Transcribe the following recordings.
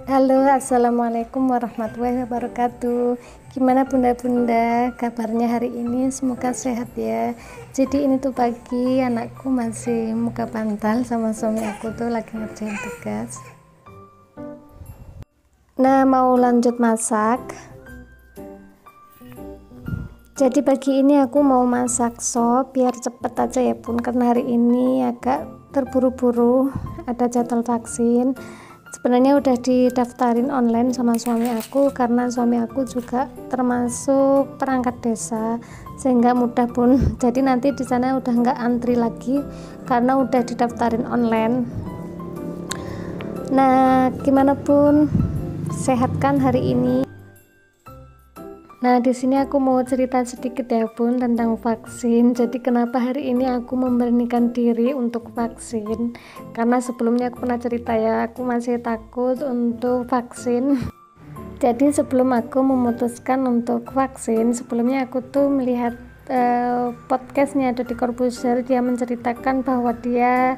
Halo, assalamualaikum warahmatullahi wabarakatuh. Gimana bunda-bunda kabarnya hari ini? Semoga sehat ya. Jadi ini tuh pagi anakku masih muka bantal sama suami aku tuh lagi ngerjain tugas. Nah, mau lanjut masak. Jadi pagi ini aku mau masak sop biar cepet aja ya bun, karena hari ini agak terburu-buru ada jadwal vaksin. Sebenarnya udah didaftarin online sama suami aku karena suami aku juga termasuk perangkat desa sehingga mudah pun. Jadi nanti di sana udah nggak antri lagi karena udah didaftarin online. Nah, gimana pun sehat kan hari ini? Nah, di sini aku mau cerita sedikit ya bun tentang vaksin. Jadi kenapa hari ini aku memberanikan diri untuk vaksin? Karena sebelumnya aku pernah cerita ya, aku masih takut untuk vaksin. Jadi sebelum aku memutuskan untuk vaksin, sebelumnya aku tuh melihat podcastnya Deddy Corbuzier. Dia menceritakan bahwa dia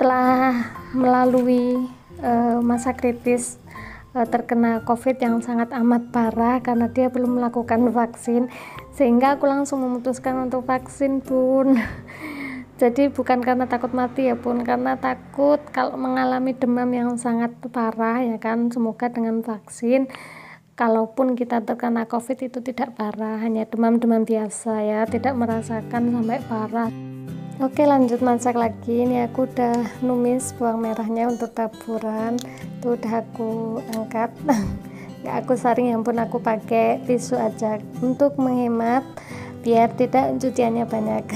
telah melalui masa kritis terkena COVID yang sangat amat parah karena dia belum melakukan vaksin, sehingga aku langsung memutuskan untuk vaksin bun. Jadi bukan karena takut mati ya bun, karena takut kalau mengalami demam yang sangat parah ya kan. Semoga dengan vaksin kalaupun kita terkena COVID itu tidak parah, hanya demam-demam biasa ya, tidak merasakan sampai parah. Oke, lanjut masak lagi. Ini aku udah numis bawang merahnya untuk taburan. Tuh udah aku angkat. Nggak aku saring, ya ampun, aku pakai tisu aja untuk menghemat biar tidak cuciannya banyak.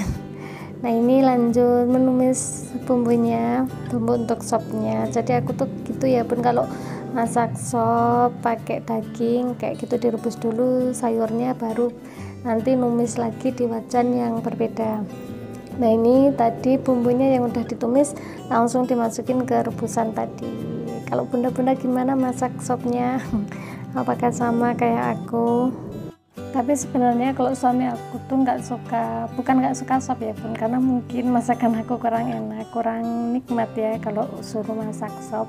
Nah, ini lanjut menumis bumbunya, bumbu untuk sopnya. Jadi aku tuh gitu ya bun, kalau masak sop pakai daging kayak gitu direbus dulu sayurnya, baru nanti numis lagi di wajan yang berbeda. Nah, ini tadi bumbunya yang udah ditumis langsung dimasukin ke rebusan tadi. Kalau bunda-bunda gimana masak sopnya? Apakah sama kayak aku? Tapi sebenarnya kalau suami aku tuh bukan nggak suka sop ya bun, karena mungkin masakan aku kurang enak, kurang nikmat ya kalau suruh masak sop.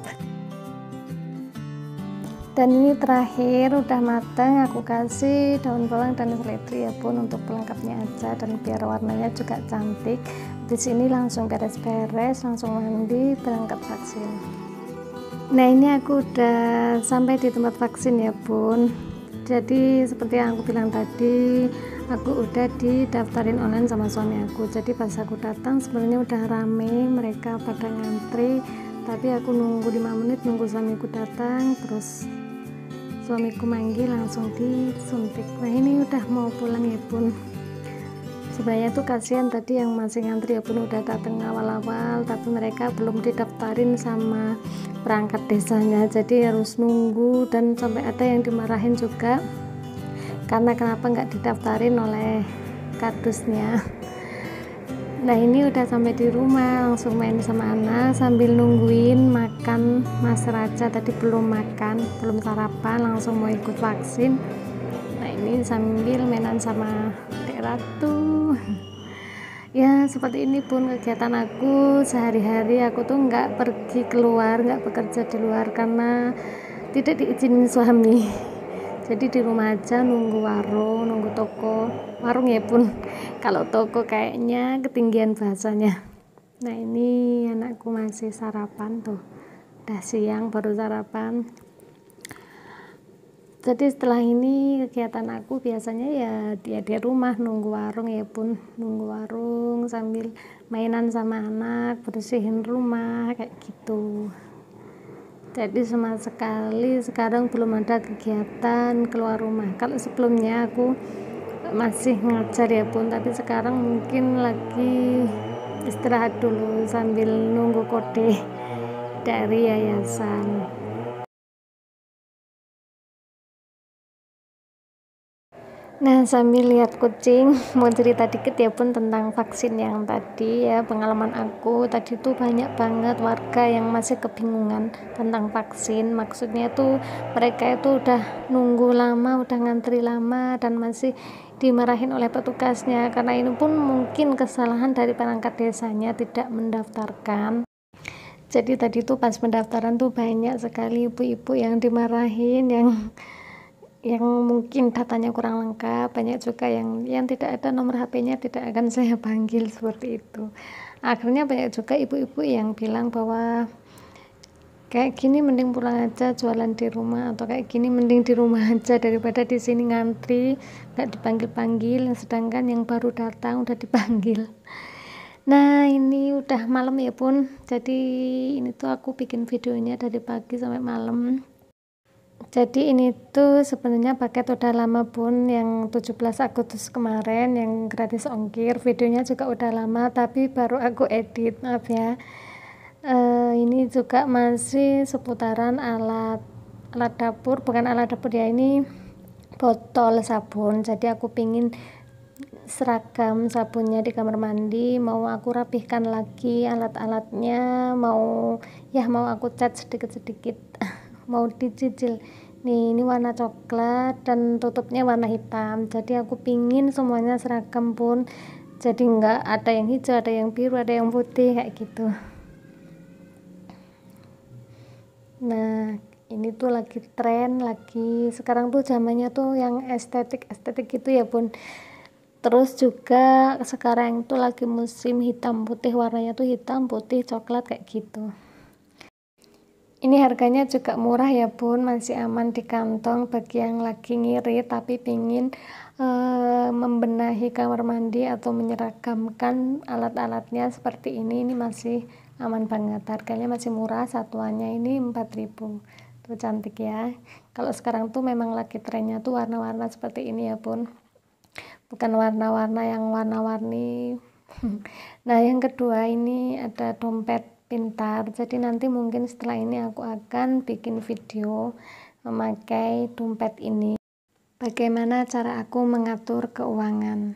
Dan ini terakhir udah matang, aku kasih daun bawang dan seledri ya bun untuk pelengkapnya aja dan biar warnanya juga cantik. Di sini langsung beres-beres, langsung mandi, berangkat vaksin. Nah, ini aku udah sampai di tempat vaksin ya bun. Jadi seperti yang aku bilang tadi, aku udah didaftarin online sama suami aku. Jadi pas aku datang sebenarnya udah rame, mereka pada ngantri, tapi aku nunggu 5 menit nunggu suamiku datang, terus suamiku manggil langsung disuntik. Nah, ini udah mau pulang ya bun. Sebenarnya tuh kasihan tadi yang masih ngantri ya bun, udah datang awal-awal tapi mereka belum didaftarin sama perangkat desanya, jadi harus nunggu dan sampai ada yang dimarahin juga karena kenapa nggak didaftarin oleh kardusnya. Nah, ini udah sampai di rumah, langsung main sama anak sambil nungguin makan Mas Raja. Tadi belum makan, belum sarapan, langsung mau ikut vaksin. Nah, ini sambil mainan sama Dek Ratu. Ya, seperti ini pun kegiatan aku sehari-hari. Aku tuh nggak pergi keluar, nggak bekerja di luar karena tidak diizinin suami. Jadi di rumah aja nunggu warung, nunggu toko. Warung ya pun, kalau toko kayaknya ketinggian bahasanya. Nah, ini anakku masih sarapan tuh, udah siang baru sarapan. Jadi setelah ini kegiatan aku biasanya ya dia di rumah nunggu warung ya pun, nunggu warung sambil mainan sama anak, bersihin rumah kayak gitu. Jadi sama sekali sekarang belum ada kegiatan keluar rumah. Kalau sebelumnya aku masih ngajar ya bun, tapi sekarang mungkin lagi istirahat dulu sambil nunggu kode dari yayasan. Nah, sambil lihat kucing, mau cerita dikit ya pun tentang vaksin yang tadi ya, pengalaman aku tadi tuh banyak banget warga yang masih kebingungan tentang vaksin. Maksudnya tuh mereka itu udah nunggu lama, udah ngantri lama dan masih dimarahin oleh petugasnya karena ini pun mungkin kesalahan dari perangkat desanya tidak mendaftarkan. Jadi tadi tuh pas pendaftaran tuh banyak sekali ibu-ibu yang dimarahin, yang mungkin datanya kurang lengkap, banyak juga yang tidak ada nomor HP-nya, tidak akan saya panggil seperti itu. Akhirnya banyak juga ibu-ibu yang bilang bahwa kayak gini mending pulang aja jualan di rumah, atau kayak gini mending di rumah aja daripada di sini ngantri nggak dipanggil-panggil, sedangkan yang baru datang udah dipanggil. Nah ini udah malam ya Bun, jadi ini tuh aku bikin videonya dari pagi sampai malam. Jadi ini tuh sebenarnya paket udah lama Bun, yang 17 Agustus kemarin yang gratis ongkir. Videonya juga udah lama tapi baru aku edit, maaf ya. Ini juga masih seputaran alat dapur, bukan alat dapur ya, ini botol sabun. Jadi aku pingin seragam sabunnya di kamar mandi, mau aku rapihkan lagi alat-alatnya, mau aku cat sedikit-sedikit mau dicicil nih. Ini warna coklat dan tutupnya warna hitam, jadi aku pingin semuanya seragam Pun, jadi nggak ada yang hijau, ada yang biru, ada yang putih kayak gitu. Nah ini tuh lagi tren, lagi sekarang tuh zamannya tuh yang estetik gitu ya Bun. Terus juga sekarang itu lagi musim hitam putih, warnanya tuh hitam putih coklat kayak gitu. Ini harganya juga murah ya Bun, masih aman di kantong bagi yang lagi ngirit tapi pingin membenahi kamar mandi atau menyeragamkan alat-alatnya seperti ini masih aman banget. Harganya masih murah, satuannya ini 4.000. Tuh cantik ya. Kalau sekarang tuh memang lagi trennya tuh warna-warna seperti ini ya Bun, bukan warna-warna yang warna-warni. Nah yang kedua ini ada dompet pintar, jadi nanti mungkin setelah ini aku akan bikin video memakai dompet ini, bagaimana cara aku mengatur keuangan.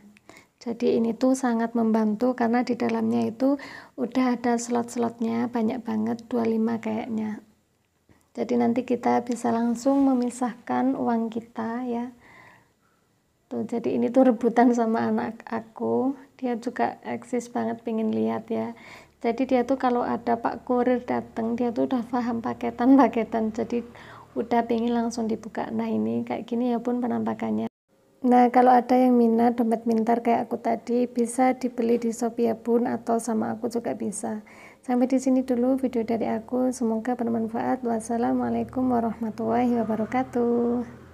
Jadi ini tuh sangat membantu karena di dalamnya itu udah ada slot-slotnya banyak banget, 25 kayaknya. Jadi nanti kita bisa langsung memisahkan uang kita ya. Tuh, jadi ini tuh rebutan sama anak aku, dia juga eksis banget pengen lihat ya. Jadi dia tuh kalau ada Pak Kurir dateng, dia tuh udah paham paketan, jadi udah pengen langsung dibuka. Nah ini kayak gini ya Bun penampakannya. Nah kalau ada yang minat dompet pintar kayak aku tadi, bisa dibeli di Shopee ya Bun, atau sama aku juga bisa. Sampai di sini dulu video dari aku, semoga bermanfaat. Wassalamualaikum warahmatullahi wabarakatuh.